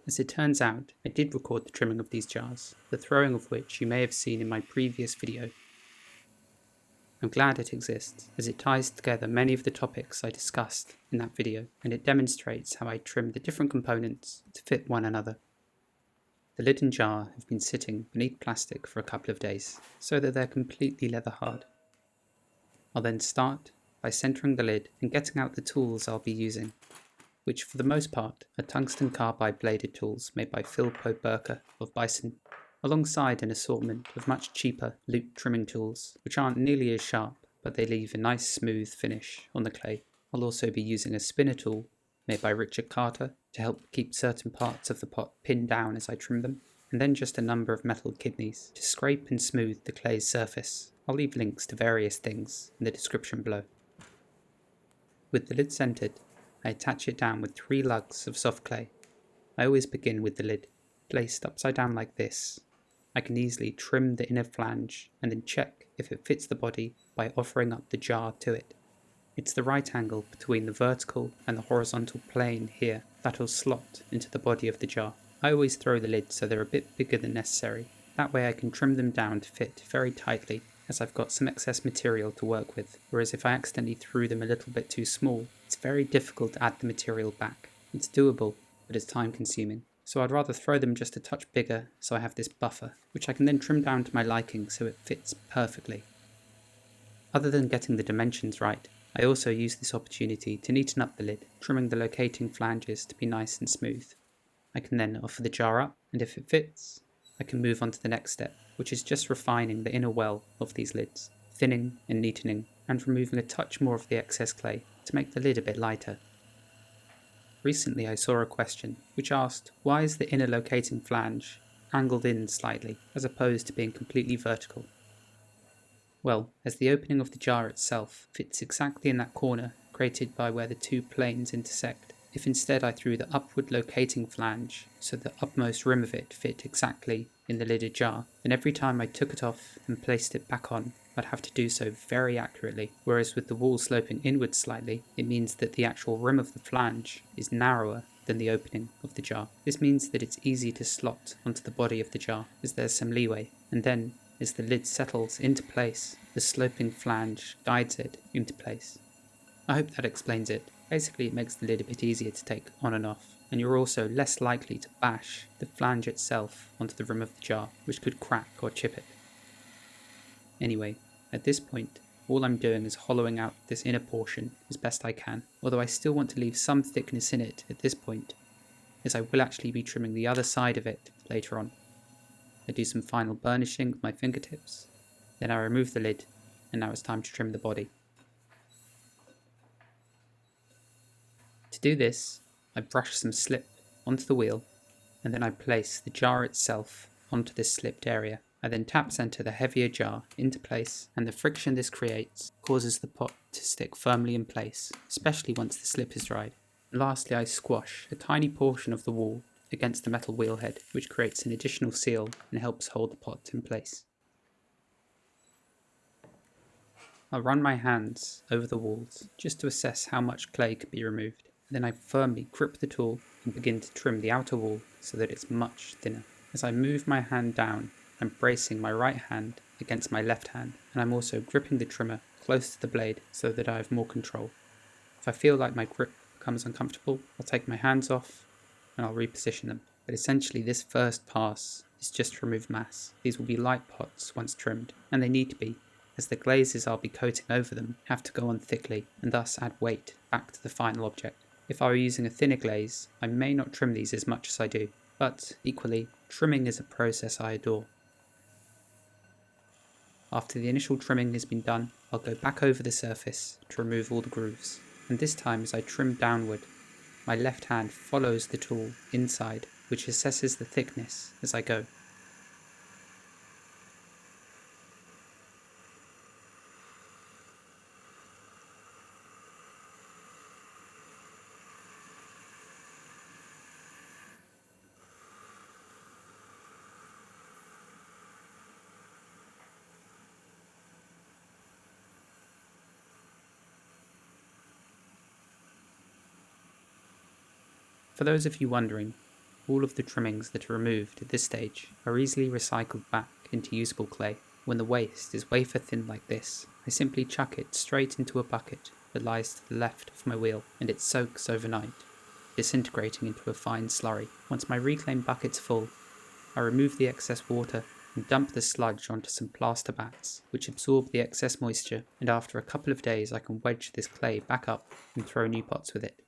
As it turns out, I did record the trimming of these jars, the throwing of which you may have seen in my previous video. I'm glad it exists, as it ties together many of the topics I discussed in that video, and it demonstrates how I trim the different components to fit one another. The lid and jar have been sitting beneath plastic for a couple of days, so that they're completely leather hard. I'll then start by centering the lid and getting out the tools I'll be using, which for the most part are tungsten carbide bladed tools made by Philpo Burker of Bison, alongside an assortment of much cheaper loop trimming tools, which aren't nearly as sharp, but they leave a nice smooth finish on the clay. I'll also be using a spinner tool made by Richard Carter to help keep certain parts of the pot pinned down as I trim them, and then just a number of metal kidneys to scrape and smooth the clay's surface. I'll leave links to various things in the description below. With the lid centered, I attach it down with 3 lugs of soft clay. I always begin with the lid, placed upside down like this. I can easily trim the inner flange and then check if it fits the body by offering up the jar to it. It's the right angle between the vertical and the horizontal plane here that'll slot into the body of the jar. I always throw the lids so they're a bit bigger than necessary. That way I can trim them down to fit very tightly, as I've got some excess material to work with, whereas if I accidentally threw them a little bit too small, it's very difficult to add the material back. It's doable, but it's time consuming. So I'd rather throw them just a touch bigger so I have this buffer, which I can then trim down to my liking so it fits perfectly. Other than getting the dimensions right, I also use this opportunity to neaten up the lid, trimming the locating flanges to be nice and smooth. I can then offer the jar up, and if it fits, I can move on to the next step, which is just refining the inner well of these lids, thinning and neatening, and removing a touch more of the excess clay to make the lid a bit lighter. Recently I saw a question which asked, why is the inner locating flange angled in slightly as opposed to being completely vertical? Well, as the opening of the jar itself fits exactly in that corner created by where the 2 planes intersect, if instead I threw the upward locating flange so the upmost rim of it fit exactly in the lidded jar, then every time I took it off and placed it back on, I'd have to do so very accurately, whereas with the wall sloping inwards slightly, it means that the actual rim of the flange is narrower than the opening of the jar. This means that it's easy to slot onto the body of the jar, as there's some leeway, and then as the lid settles into place, the sloping flange guides it into place. I hope that explains it. Basically, it makes the lid a bit easier to take on and off, and you're also less likely to bash the flange itself onto the rim of the jar, which could crack or chip it. Anyway, at this point, all I'm doing is hollowing out this inner portion as best I can, although I still want to leave some thickness in it at this point, as I will actually be trimming the other side of it later on. I do some final burnishing with my fingertips, then I remove the lid, and now it's time to trim the body. To do this, I brush some slip onto the wheel, and then I place the jar itself onto this slipped area. I then tap center the heavier jar into place, and the friction this creates causes the pot to stick firmly in place, especially once the slip is dried. And lastly, I squash a tiny portion of the wall against the metal wheel head, which creates an additional seal and helps hold the pot in place. I'll run my hands over the walls just to assess how much clay can be removed. Then I firmly grip the tool and begin to trim the outer wall so that it's much thinner. As I move my hand down, I'm bracing my right hand against my left hand, and I'm also gripping the trimmer close to the blade so that I have more control. If I feel like my grip becomes uncomfortable, I'll take my hands off and I'll reposition them. But essentially this first pass is just to remove mass. These will be light pots once trimmed, and they need to be, as the glazes I'll be coating over them have to go on thickly and thus add weight back to the final object. If I were using a thinner glaze, I may not trim these as much as I do, but equally, trimming is a process I adore. After the initial trimming has been done, I'll go back over the surface to remove all the grooves, and this time as I trim downward, my left hand follows the tool inside, which assesses the thickness as I go. For those of you wondering, All of the trimmings that are removed at this stage are easily recycled back into usable clay. When the waste is wafer thin like this, I simply chuck it straight into a bucket that lies to the left of my wheel, and it soaks overnight, disintegrating into a fine slurry. Once my reclaimed bucket's full, I remove the excess water and dump the sludge onto some plaster bats, which absorb the excess moisture, and after a couple of days I can wedge this clay back up and throw new pots with it.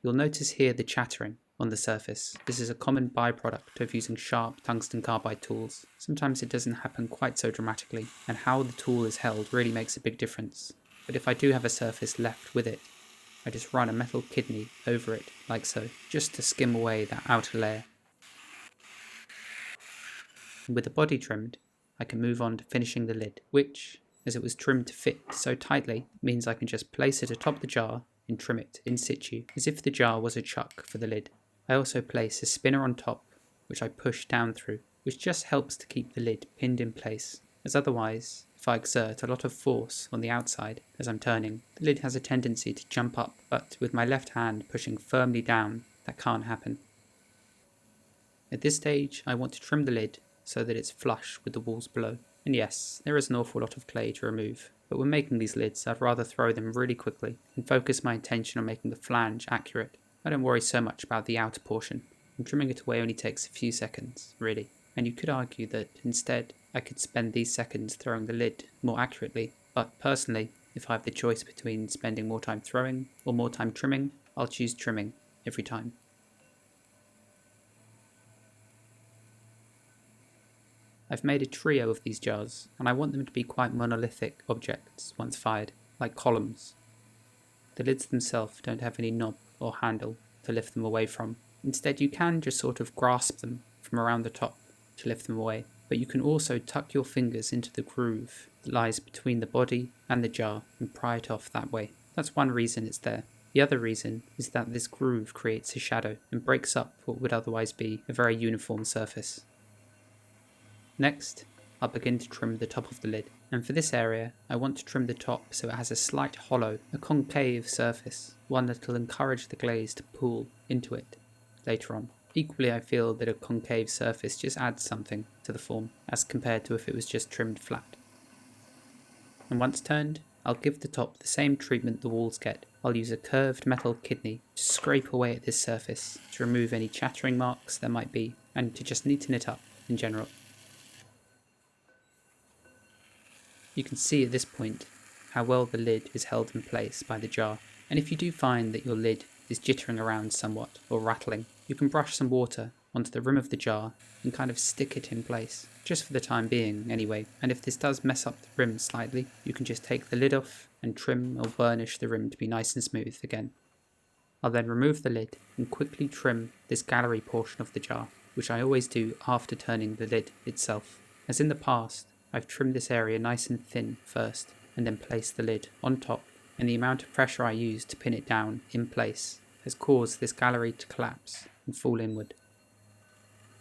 You'll notice here the chattering on the surface. This is a common byproduct of using sharp tungsten carbide tools. Sometimes it doesn't happen quite so dramatically, and how the tool is held really makes a big difference. But if I do have a surface left with it, I just run a metal kidney over it, like so, just to skim away that outer layer. And with the body trimmed, I can move on to finishing the lid, which, as it was trimmed to fit so tightly, means I can just place it atop the jar and trim it in situ, as if the jar was a chuck for the lid. I also place a spinner on top, which I push down through, which just helps to keep the lid pinned in place, as otherwise, if I exert a lot of force on the outside as I'm turning, the lid has a tendency to jump up, but with my left hand pushing firmly down, that can't happen. At this stage, I want to trim the lid so that it's flush with the walls below. And yes, there is an awful lot of clay to remove, but when making these lids, I'd rather throw them really quickly and focus my attention on making the flange accurate. I don't worry so much about the outer portion, and trimming it away only takes a few seconds, really. And you could argue that, instead, I could spend these seconds throwing the lid more accurately, but personally, if I have the choice between spending more time throwing or more time trimming, I'll choose trimming every time. I've made a trio of these jars, and I want them to be quite monolithic objects once fired, like columns. The lids themselves don't have any knob or handle to lift them away from. Instead, you can just sort of grasp them from around the top to lift them away, but you can also tuck your fingers into the groove that lies between the body and the jar and pry it off that way. That's one reason it's there. The other reason is that this groove creates a shadow and breaks up what would otherwise be a very uniform surface. Next, I'll begin to trim the top of the lid, and for this area I want to trim the top so it has a slight hollow, a concave surface, one that will encourage the glaze to pool into it later on. Equally, I feel that a concave surface just adds something to the form, as compared to if it was just trimmed flat. And once turned, I'll give the top the same treatment the walls get. I'll use a curved metal kidney to scrape away at this surface, to remove any chattering marks there might be, and to just neaten it up in general. You can see at this point how well the lid is held in place by the jar, and if you do find that your lid is jittering around somewhat or rattling, you can brush some water onto the rim of the jar and kind of stick it in place, just for the time being anyway, and if this does mess up the rim slightly, you can just take the lid off and trim or burnish the rim to be nice and smooth again. I'll then remove the lid and quickly trim this gallery portion of the jar, which I always do after turning the lid itself. As in the past, I've trimmed this area nice and thin first, and then placed the lid on top, and the amount of pressure I used to pin it down in place has caused this gallery to collapse and fall inward.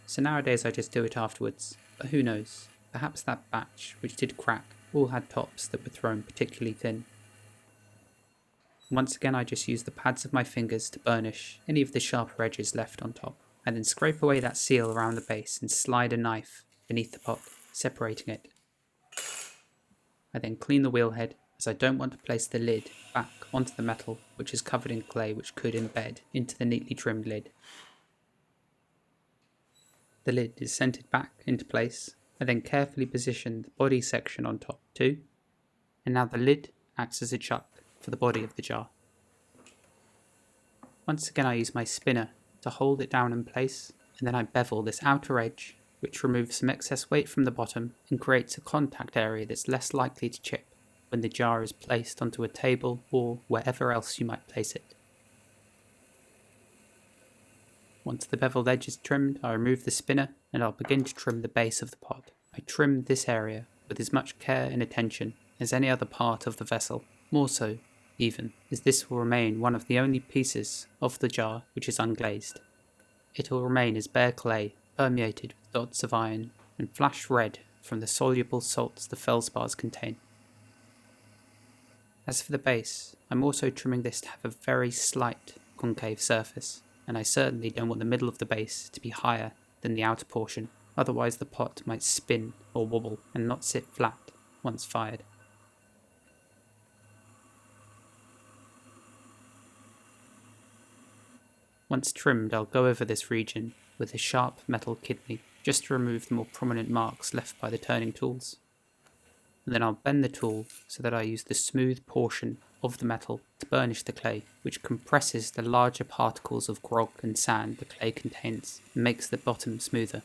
So nowadays I just do it afterwards, but who knows, perhaps that batch, which did crack, all had tops that were thrown particularly thin. Once again I just use the pads of my fingers to burnish any of the sharper edges left on top, and then scrape away that seal around the base and slide a knife beneath the pot, separating it. I then clean the wheel head, as I don't want to place the lid back onto the metal which is covered in clay which could embed into the neatly trimmed lid. The lid is centered back into place. I then carefully position the body section on top too, and now the lid acts as a chuck for the body of the jar. Once again I use my spinner to hold it down in place, and then I bevel this outer edge, which removes some excess weight from the bottom and creates a contact area that's less likely to chip when the jar is placed onto a table or wherever else you might place it. Once the beveled edge is trimmed, I remove the spinner and I'll begin to trim the base of the pot. I trim this area with as much care and attention as any other part of the vessel, more so even, as this will remain one of the only pieces of the jar which is unglazed. It will remain as bare clay, permeated with dots of iron and flash red from the soluble salts the feldspars contain. As for the base, I'm also trimming this to have a very slight concave surface. and I certainly don't want the middle of the base to be higher than the outer portion, otherwise the pot might spin or wobble and not sit flat once fired. Once trimmed, I'll go over this region with a sharp metal kidney just to remove the more prominent marks left by the turning tools. And then I'll bend the tool so that I use the smooth portion of the metal to burnish the clay, which compresses the larger particles of grog and sand the clay contains and makes the bottom smoother.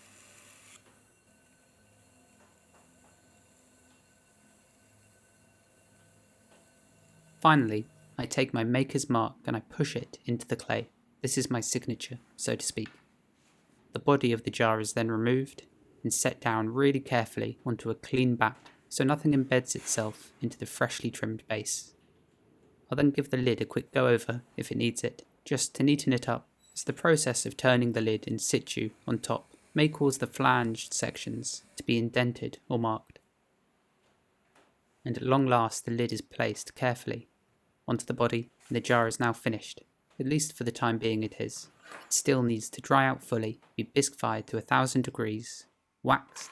Finally, I take my maker's mark and I push it into the clay. This is my signature, so to speak. The body of the jar is then removed and set down really carefully onto a clean back so nothing embeds itself into the freshly trimmed base. I'll then give the lid a quick go over if it needs it, just to neaten it up, as the process of turning the lid in situ on top may cause the flanged sections to be indented or marked. And at long last the lid is placed carefully onto the body and the jar is now finished. At least for the time being it is. It still needs to dry out fully, be bisque-fired to 1000 degrees, waxed,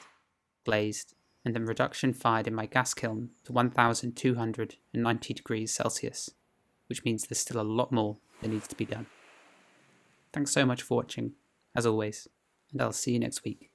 glazed, and then reduction fired in my gas kiln to 1290 degrees Celsius, which means there's still a lot more that needs to be done. Thanks so much for watching, as always, and I'll see you next week.